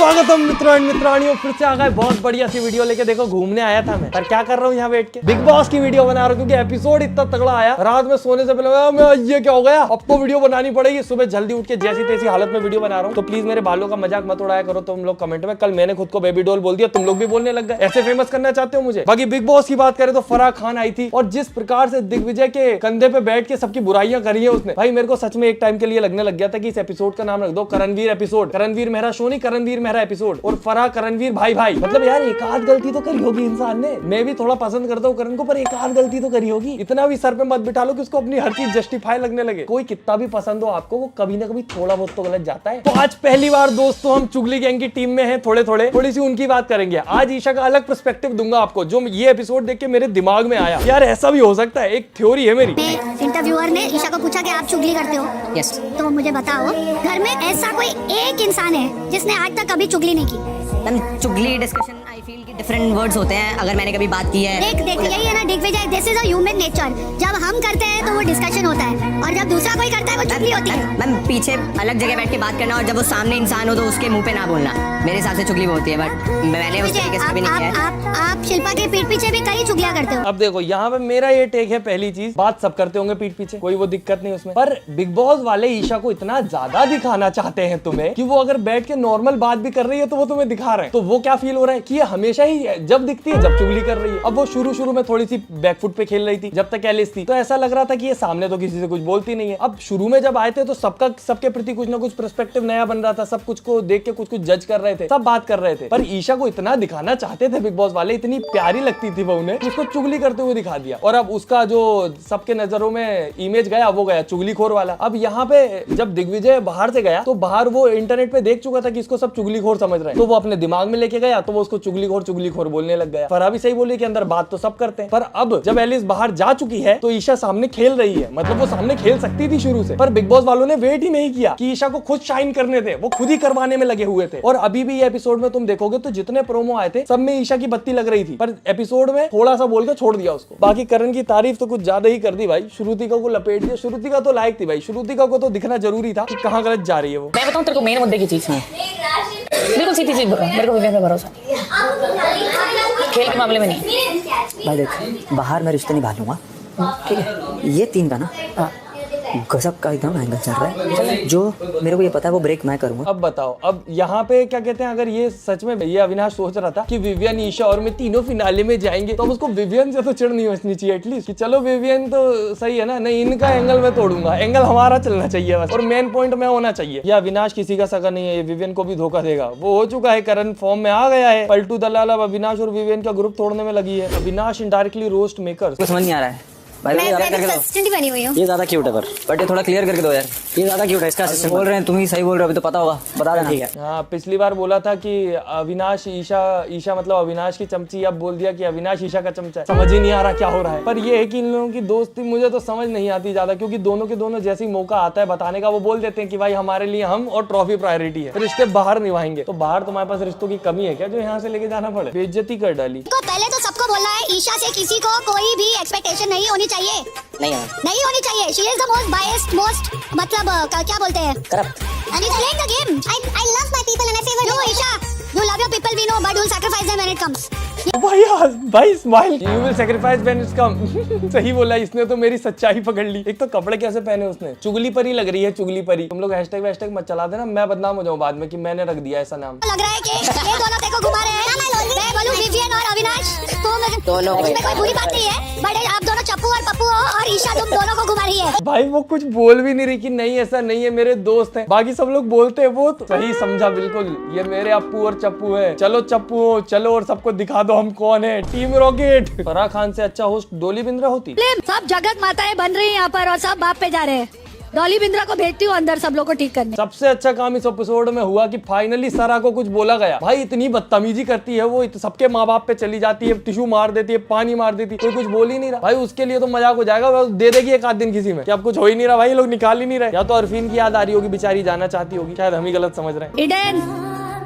स्वागतम मित्रों एंड मित्रानियों, फिर से आ गए बहुत बढ़िया सी वीडियो लेके। देखो घूमने आया था मैं, पर क्या कर रहा हूँ यहाँ बैठ के बिग बॉस की वीडियो बना रहा हूँ, क्योंकि एपिसोड इतना तगड़ा आया। रात में सोने से पहले मैं ये क्या हो गया, अब तो वीडियो बनानी पड़ेगी। सुबह जल्दी उठ के जैसी तैसी हालत में वीडियो बना रहा हूँ, तो प्लीज मेरे बालों का मजाक मत उड़ाया करो तुम लोग कमेंट में। कल मैंने खुद को बेबी डॉल बोल दिया, तुम लोग भी बोलने लग गए। ऐसे फेमस करना चाहते हो मुझे। बाकी बिग बॉस की बात करें तो फराह खान आई थी, और जिस प्रकार से दिग्विजय के कंधे पे बैठ के सबकी बुराइयां करी है उसने, भाई मेरे को सच में एक टाइम के लिए लगने लग गया था कि इस एपिसोड का नाम रख दो करणवीर एपिसोड। करणवीर मेहरा शो नहीं, करणवीर मेहरा एपिसोड। और फराह करणवीर भाई भाई, मतलब यार एक आध गलती तो करी होगी इंसान ने। मैं भी थोड़ा पसंद करता हूँ करण को, पर एक आध गलती तो करी होगी। इतना भी सर पे मत बिठा लो कि उसको अपनी हर चीज जस्टिफाई लगने लगे। कोई कितना भी पसंद हो आपको, वो कभी ना कभी थोड़ा बहुत तो गलत जाता है। तो आज पहली बार दोस्तों हम चुगली गैंग की टीम में हैं, थोड़ी सी उनकी बात करेंगे। आज ईशा का अलग पर्सपेक्टिव दूंगा आपको, जो ये एपिसोड देख के मेरे दिमाग में आया। यार ऐसा भी हो सकता है, एक थ्योरी है मेरी। इंटरव्यूअर ने ईशा को पूछा कि आप चुगली करते हो? यस। तो मुझे बताओ, घर में ऐसा कोई एक इंसान है जिसने आज तक कभी चुगली नहीं की? चुगली डिस्कशन आई फील कि डिफरेंट वर्ड्स होते हैं। अगर मैंने कभी बात की है, देख यही है ना Digvijay, this is a human nature. जब हम करते हैं तो वो डिस्कशन होता है, और जब दूसरा कोई करता है वो चुगली होती है। मैम पीछे अलग जगह बैठ के बात करना, और जब वो सामने इंसान हो तो उसके मुंह पे ना बोलना, मेरे हिसाब से चुगली होती है। बट मैंने उस तरीके से कभी नहीं किया है। आप शिल्पा के पीठ पीछे भी कई चुगलियां करते हो। अब देखो यहाँ पे मेरा ये टेक है, पहली चीज बात सब करते होंगे पीठ पीछे, कोई वो दिक्कत नहीं उसमें। पर बिग बॉस वाले ईशा को इतना ज्यादा दिखाना चाहते हैं तुम्हें कि वो अगर बैठ के नॉर्मल बात भी कर रही है तो वो तुम्हें दिखा रहे हैं। तो वो क्या फील हो रहा है कि ये हमेशा ही जब दिखती है जब चुगली कर रही है। अब वो शुरू में थोड़ी सी बैकफुट पे खेल रही थी जब तक एलिस थी, तो ऐसा लग रहा था कि ये सामने तो किसी से कुछ बोलती नहीं है। अब शुरू में जब आए थे तो सबके प्रति कुछ ना कुछ पर्सपेक्टिव नया बन रहा था, सब कुछ को देख के कुछ जज कर रहे थे, सब बात कर रहे थे। पर ईशा को इतना दिखाना चाहते थे बिग बॉस वाले, इतनी प्यारी लगती थी वो उन्हें, उसको चुगली करते हुए दिखा दिया। और अब उसका जो सबके नजरों में इमेज गया, वो गया चुगलीखोर वाला। अब यहाँ पे जब दिग्विजय बाहर से गया तो बाहर वो इंटरनेट पे देख चुका था कि इसको सब चुगलीखोर समझ रहे हैं, तो वो अपने दिमाग में लेके गया, तो वो उसको चुगलीखोर बोलने लग गया। फराह भी सही बोली कि अंदर बात तो सब करते हैं। पर अब जब एलिस बाहर जा चुकी है तो ईशा सामने खेल रही है, मतलब वो सामने खेल सकती थी शुरू से, पर बिग बॉस वालों ने वेट ही नहीं किया कि ईशा को खुद शाइन करने थे, वो खुद ही करवाने में लगे हुए थे। और अभी भी ये एपिसोड में तुम देखोगे तो जितने प्रोमो आए थे सब में ईशा की बत्ती लग रही थी, पर एपिसोड में थोड़ा सा बोल के छोड़ दिया उसको। बाकी करण की तारीफ तो कुछ ज्यादा ही कर दी भाई, श्रुतिका को लपेट दिया। श्रुतिका तो लायक थी भाई, श्रुतिका को तो दिखना जरूरी था कि कहाँ गलत जा रही है वो। मैं बताऊं तेरे को मेन मुद्दे की चीज है, बिल्कुल सीधी चीज बता, मेरे को विवेक पे भरोसा खेल के मामले में नहीं। भाई देख, बाहर मैं रिश्ते निभा लूंगा, ठीक है? ये 3 का ना गजब का एकदम एंगल चल रहा है, जो मेरे को ये पता है वो ब्रेक मैं करूंगा। अब बताओ, अब यहाँ पे क्या कहते हैं, अगर ये सच में ये अविनाश सोच रहा था कि विवियन, ईशा और मैं तीनों फिनाले में जाएंगे, तो अब उसको विवियन से तो चिढ़ नहीं मचनी चाहिए एटलीस्ट, कि चलो विवियन तो सही है ना, नहीं इनका एंगल मैं तोड़ूंगा, एंगल हमारा चलना चाहिए बस, और मेन पॉइंट में होना चाहिए। ये अविनाश किसी का सगा नहीं है, ये विवियन को भी धोखा देगा, वो हो चुका है, करण फॉर्म में आ गया है। पलटू दलाल अब अविनाश और विवियन का ग्रुप तोड़ने में लगी है। Avinash indirectly roast maker. समझ नहीं आ रहा है भाई, मैं कंसिस्टेंट बनी हुई हूँ। ये ज्यादा क्यूट है, पर ये थोड़ा क्लियर करके दो यार, ये ज्यादा क्यूट है। इसका असिस्टेंट बोल रहे हैं, तुम ही सही बोल रहे हो, अभी तो पता होगा, बता देना। ठीक है। हाँ, पिछली बार बोला था कि अविनाश ईशा मतलब अविनाश की चमची, अब बोल दिया कि अविनाश ईशा का चमचा है। समझ ही नहीं आ रहा क्या हो रहा है। पर ये है कि इन लोगों की दोस्ती मुझे तो समझ नहीं आती ज्यादा, क्योंकि दोनों के दोनों जैसे ही मौका आता है बताने का, वो बोल देते हैं कि भाई हमारे लिए हम और ट्रॉफी प्रायोरिटी है, रिश्ते बाहर निभाएंगे। तो बाहर तुम्हारे पास रिश्तों की कमी है क्या जो यहाँ से लेके जाना पड़े? बेइज्जती कर डाली। तो पहले तो सबको बोलना है, ईशा से किसी को कोई भी एक्सपेक्टेशन नहीं होनी चाहिए, नहीं होनी चाहिए। She is the most biased, most मतलब क्या बोलते हैं, corrupt. And it's playing the game. I love my people and I favour you Isha. You love your people, we know, but you will sacrifice them when it comes. भाई smile, you will sacrifice when it's come. सही बोला इसने, तो मेरी सच्चाई पकड़ ली। एक तो कपड़े कैसे पहने उसने, चुगली परी लग रही है, चुगली परी। तुम लोग हैशटैग मत चला देना, मैं बदनाम हो जाऊं बाद में कि मैंने रख दिया ऐसा नाम। लग रहा है कि ये दोनों तेरे को घुमा रहे हैं। मैं बोलूं विवियन और अविनाश, तो दोनों इसमें कोई बुरी बात नहीं है, बट आप दोनों चप्पू और पप्पू हो, और ईशा तुम दोनों को घुमा रही है। भाई वो कुछ बोल भी नहीं रही कि नहीं ऐसा नहीं है, मेरे दोस्त हैं। बाकी सब लोग बोलते हैं, वो तो सही समझा बिल्कुल, ये मेरे अप्पू और चप्पू है। चलो चप्पू हो, चलो और सबको दिखा दो हम कौन है, टीम रॉकेट। फराह खान से अच्छा होस्ट डोली बिंद्रा होती। सब जगत माताएं बन रही हैं यहाँ पर, और सब बाप पे जा रहे हैं। डॉली बिंद्रा को भेजती हूँ अंदर सब लोग को ठीक करने। सबसे अच्छा काम इस एपिसोड में हुआ कि फाइनली सरा को कुछ बोला गया। भाई इतनी बदतमीजी करती है वो, सबके माँ बाप पे चली जाती है, टिश्यू मार देती है, पानी मार देती है, कोई कुछ बोल ही नहीं रहा। भाई उसके लिए तो मजाक हो जाएगा, दे देगी एक आध दिन किसी में कि अब कुछ हो ही नहीं रहा। भाई लोग निकाल ही नहीं रहे। या तो अरफीन की याद आ रही होगी, बेचारी जाना चाहती होगी, शायद हम ही गलत समझ रहे हैं। इडेन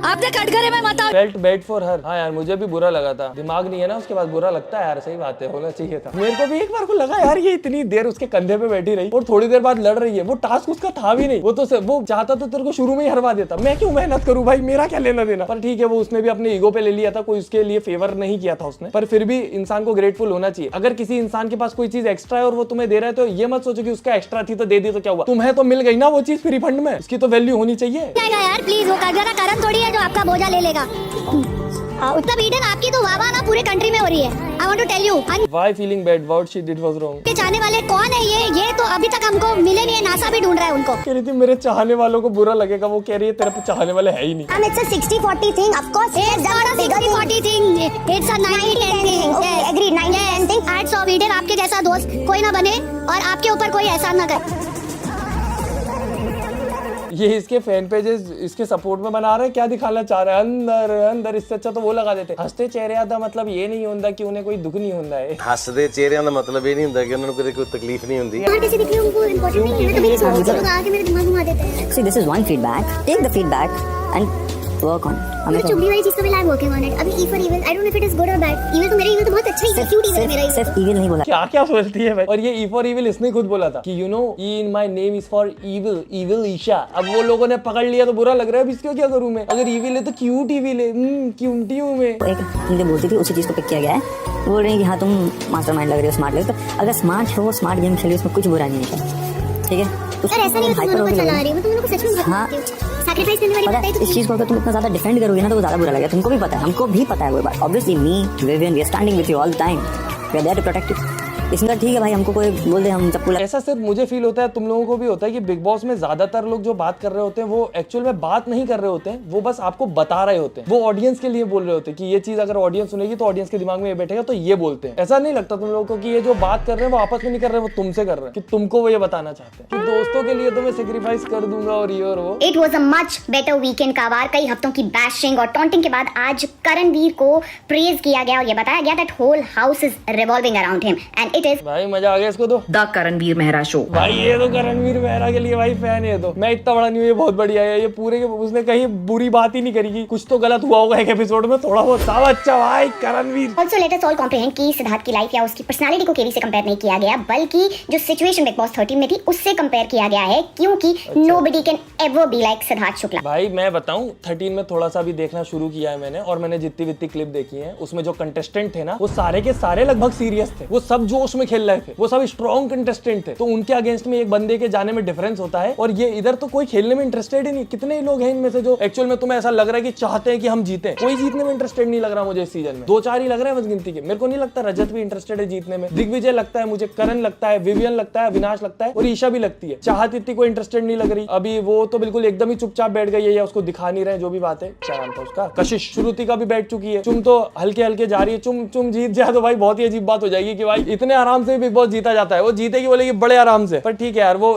आपने कट करे मैं मत फेल्ट बैड फॉर हर। हाँ यार मुझे भी बुरा लगा था, दिमाग नहीं है ना उसके बाद बुरा लगता है यार, सही बात है, होना चाहिए था। मेरे को भी एक बार को लगा यार ये इतनी देर उसके कंधे पे बैठी रही और थोड़ी देर बाद लड़ रही है, वो टास्क उसका था भी नहीं, वो तो वो चाहता तो तेरे को शुरू में ही हरवा देता, मैं क्यों मेहनत करूं भाई, मेरा क्या लेना देना। पर ठीक है वो उसने भी अपने ईगो पे ले लिया था, कोई उसके लिए फेवर नहीं किया था उसने, पर फिर भी इंसान को ग्रेटफुल होना चाहिए। अगर किसी इंसान के पास कोई चीज एक्स्ट्रा है और वो तुम्हें दे रहा है तो ये मत सोचो कि उसका एक्स्ट्रा थी तो दे दी तो क्या हुआ, तुम्हें तो मिल गई ना वो चीज फ्री फंड में, उसकी तो वैल्यू होनी चाहिए। यार प्लीज, वो कर्जा का कारण थोड़ी है जो आपका बोझा ले लेगा। उतना बीडन आपकी तो वाह ना पूरे कंट्री में हो रही है। I want to tell you, Why feeling bad? What she did was wrong? के चाहने वाले कौन है ये तो अभी तक हमको मिले नहीं है, नासा भी ढूंढ रहा है उनको। कह रही थी मेरे चाहने वालों को बुरा लगेगा, वो कह रही है तेरे पे चाहने वाले है ही नहीं। It's a 60-40 thing, of course. It's not a 60-40 thing. It's a 90-10 thing. Okay, agreed. 90-10 thing. आज 100 वीडियो आपके जैसा दोस्त कोई ना बने और आपके ऊपर कोई एहसान ना करे। ये इसके फैन पेजेस इसके सपोर्ट में बना रहे हैं, क्या दिखाना चाह रहे हैं अंदर अंदर, इससे अच्छा तो वो लगा देते हंसते चेहरे का मतलब ये नहीं होता कि उन्हें कोई दुख नहीं होता है। हसदे चेहरिਆਂ ਦਾ मतलब ये नहीं ਹੁੰਦਾ कि उन्हें कोई तकलीफ नहीं होती। बाहर कैसे दिख रहे हो उनको इंपॉर्टेंट नहीं है, कभी सोच लोग आके मेरे दिमाग घुमा देते हैं। See, this is one feedback. Take the feedback and work on. मुझे चुगली वाली चीज तो भी लाइव वर्किंग ऑन इट। अभी E for evil, I don't know if it is good और बैड। इविल तो मेरा इविल तो बहुत अच्छा ही है, क्यूट इविल मेरा इविल। सिर्फ evil नहीं बोला। क्या क्या सोचती है भाई। और ये ई फॉर इविल इसने खुद बोला था कि you know E in my name is for evil, evil Isha. अब वो लोगों ने पकड़ लिया तो बुरा लग रहा है, अब इसका क्या करूं मैं, अगर इविल है तो क्यूट इविल है, क्यूटी हूं मैं। एक हिंदी बोलती थी उसी चीज को पिक किया गया है, बोल रही है कि हाँ तुम मास्टरमाइंड लग रही हो, स्मार्ट लग रही हो, तो अगर स्मार्ट हो, स्मार्ट गेम खेली, उसमें कुछ बुरा नहीं है, ठीक है। यार ऐसा नहीं, तुम लोगों को चला रही हो, तुम लोगों को सच में हाँ, सैक्रिफाइस करने वाली बात है। इस चीज को अगर तुम इतना ज्यादा डिफेंड करोगे ना तो वो ज्यादा बुरा लगेगा। तुमको भी पता है, हमको भी पता है वो बात। Obviously me Vivian we are standing with you all the time, we are there to protect you. इसमें ठीक है भाई, हमको कोई बोल दे हम सबको ऐसा सिर्फ मुझे फील होता है, तुम लोगों को भी होता है कि बिग बॉस में ज्यादातर लोग जो बात कर रहे होते हैं वो एक्चुअल में बात नहीं कर रहे होते हैं, वो बस आपको बता रहे होते हैं, वो ऑडियंस के लिए बोल रहे होते हैं कि ये चीज अगर ऑडियंस सुनेगी तो ऑडियंस के दिमाग में ये बैठेगा तो ये बोलते हैं। ऐसा नहीं लगता तुम लोगों को कि ये जो बात कर रहे हैं वो आपस में नहीं कर रहे, वो तुमसे कर रहे हैं, कि तुमको वो ये बताना चाहते हैं कि दोस्तों के लिए तो मैं सेक्रीफाइस कर दूंगा और ये और वो। It was a much better weekend का वार। कई हफ्तों की बैशिंग और टॉन्टिंग के बाद आज करणवीर को प्रेज किया गया और ये बताया गया that whole house is revolving around him and it is. भाई मजा इसको दो द करणवीर मेहरा शो। भाई ये तो करणवीर मेहरा के लिए भाई फैन है, तो मैं इतना बड़ा नहीं हूँ, ये बहुत बढ़िया है, ये पूरे के उसने कहीं बुरी बात ही नहीं करी, कुछ तो गलत हुआ होगा एक एपिसोड में थोड़ा बहुत। सब अच्छा भाई Karanveer. Also let us all comprehend कि सिद्धार्थ की लाइफ या उसकी पर्सनालिटी को केवी से कंपेयर नहीं किया गया, बल्कि जो सिचुएशन बिग बॉस 13 में थी उससे कंपेयर किया गया है, क्योंकि nobody can ever be like Siddharth Shukla. भाई मैं बताऊं 13 में थोड़ा सा भी देखना शुरू किया है मैंने, और मैंने जितनी वित्ती क्लिप देखी है उसमें जो कंटेस्टेंट थे ना वो सारे के सारे लगभग सीरियस थे, वो सब जोश में खेल रहे थे, वो सब स्ट्रॉन्ग कंटेस्टेंट थे, तो उनके अगेंस्ट में एक बंदे के जाने में डिफरेंस होता है। और ये इधर तो कोई खेलने में इंटरेस्टेड ही नहीं। कितने लोग हैं इनमें से जो एक्चुअल में तुम्हें ऐसा लग रहा है कि चाहते हैं कि हम जीते, कोई जीतने में इंटरेस्टेड नहीं लग रहा मुझे इस सीजन में। 2-4 ही लग रहे हैं बस गिनती के। मेरे को नहीं लगता रजत भी इंटरेस्टेड है जीतने में, दिग्विजय लगता है मुझे, करण लगता है, विवियन लगता है, अविनाश लगता है और ईशा भी लगती है। चाहत इतनी कोई इंटरेस्टेड नहीं लग रही अभी, वो तो बिल्कुल एकदम ही चुपचाप बैठ गई है या उसको दिखा नहीं रहे जो भी बात है। क्या नाम था उसका, कशिश। श्रुति का भी बैठ चुकी है, चुम तो हल्के हल्के जा रही है। चुम जीत जाए तो भाई बहुत ही अजीब बात हो जाएगी कि भाई इतने आराम से बिग बॉस जीता जाता है, वो जीतेगी बोलेगी बड़े आराम से। पर ठीक है यार, वो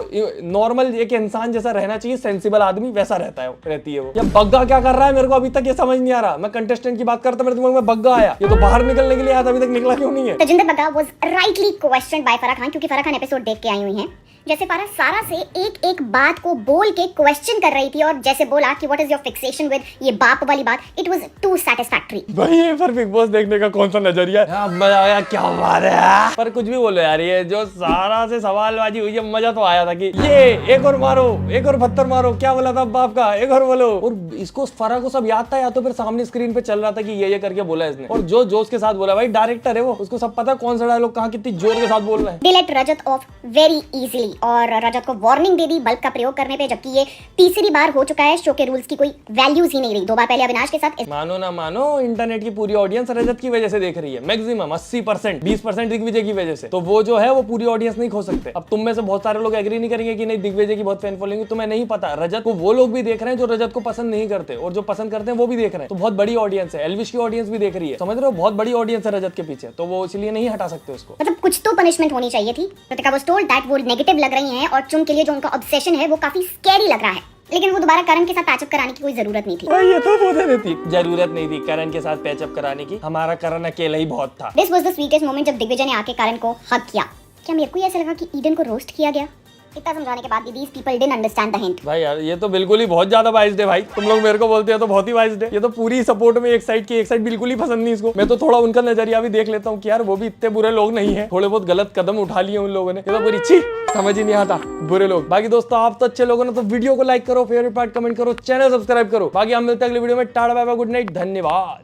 नॉर्मल एक इंसान जैसा रहना चाहिए, सेंसिबल आदमी वैसा रहता है, रहती है वो। या बग्गा क्या कर रहा है मेरे को अभी तक ये समझ नहीं आ रहा। मैं कंटेस्टेंट की बात करता मेरे दिमाग में बग्गा आया, ये तो बाहर निकलने के लिए आया था, अभी तक निकला क्यों नहीं है। Tajinder Bagga was rightly questioned by Farah Khan, क्योंकि फराह खान एपिसोड देख के आई हुई हैं। जैसे फराह सारा से एक एक बात को बोल के क्वेश्चन कर रही थी और जैसे बोला कि what is your fixation with ये बाप वाली बात, इट वाज टू सैटिस्फैक्टरी। भाई ये पर बिग बॉस देखने का कौन सा नजरिया है, मजा आया, क्या बात है। पर कुछ भी बोलो यार, ये जो सारा से सवालबाजी हुई है मजा तो आया था कि ये एक और मारो, एक और पत्थर मारो, क्या बोला था बाप का, एक और बोलो। और इसको फराह को सब याद था या तो फिर सामने स्क्रीन पे चल रहा था कि ये करके बोला इसने, और जो जोश के साथ बोला। भाई डायरेक्टर है वो, उसको सब पता कौन सा डायलॉग कहाँ कितनी जोर के साथ बोल रहा है। They let Rajat off very easily और रजत को वार्निंग दे दी बल्ब का प्रयोग करने पे, जबकि ये तीसरी बार हो चुका है। शो के रूल्स की कोई वैल्यूज ही नहीं रही। 2 बार पहले अविनाश के साथ। मानो ना मानो, इंटरनेट की पूरी ऑडियंस रजत की वजह से देख रही है, मैक्सिमम 80%, 20% दिग्विजय की वजह से। तो वो जो है वो पूरी ऑडियंस नहीं खो सकते। अब तुम में से बहुत सारे लोग एग्री नहीं करेंगे कि नहीं दिग्विजय की बहुत फैन फॉलोइंग, तुम्हें नहीं पता रजत को वो लोग भी देख रहे हैं जो रजत को पसंद नहीं करते, और जो पसंद करते हैं वो भी देख रहे हैं। तो बहुत बड़ी ऑडियंस है, एल्विश की ऑडियंस भी देख रही है, समझ रहे हो, बहुत बड़ी ऑडियंस है रजत के पीछे, तो वो इसलिए नहीं हटा सकते उसको। मतलब कुछ तो पनिशमेंट होनी चाहिए थी। कृतिका वाज टोल्ड दैट वो नेगेटिव लग रही हैं और चुन के लिए जो उनका ऑब्सेशन है वो काफी स्कैरी लग रहा है, लेकिन वो दोबारा करण के साथ पैचअप कराने की कोई जरूरत नहीं थी। ये तो बोलने थी, जरूरत नहीं थी करण के साथ पैचअप कराने की, हमारा करण अकेला ही बहुत था। This was the sweetest moment जब दिग्विजय ने आके करण को हग किया। क्या मेरे को ऐसा लगा कि ईडन को रोस्ट किया गया? इतना समझाने के बाद भी these people didn't understand the hint. भाई यार ये तो बिल्कुल ही बहुत ज्यादा बाइस्ड है भाई, तुम लोग मेरे को बोलते हो तो बहुत ही बाइस्ड है। ये तो पूरी सपोर्ट में एक साइड की, एक साइड बिल्कुल ही पसंद नहीं इसको। मैं तो थोड़ा उनका नजरिया भी देख लेता हूँ कि यार वो भी इतने बुरे लोग नहीं है, थोड़े बहुत गलत कदम उठा लिए उन लोगों ने। ये तो पूरी छी समझ ही नहीं आता, बुरे लोग। बाकी दोस्तों आप तो अच्छे लोगों ने, तो वीडियो को लाइक करो, फेवरेट पार्ट कमेंट करो, चैनल सब्सक्राइब करो। बाकी हम मिलते हैं अगले वीडियो में। Tata bye bye, good night, धन्यवाद।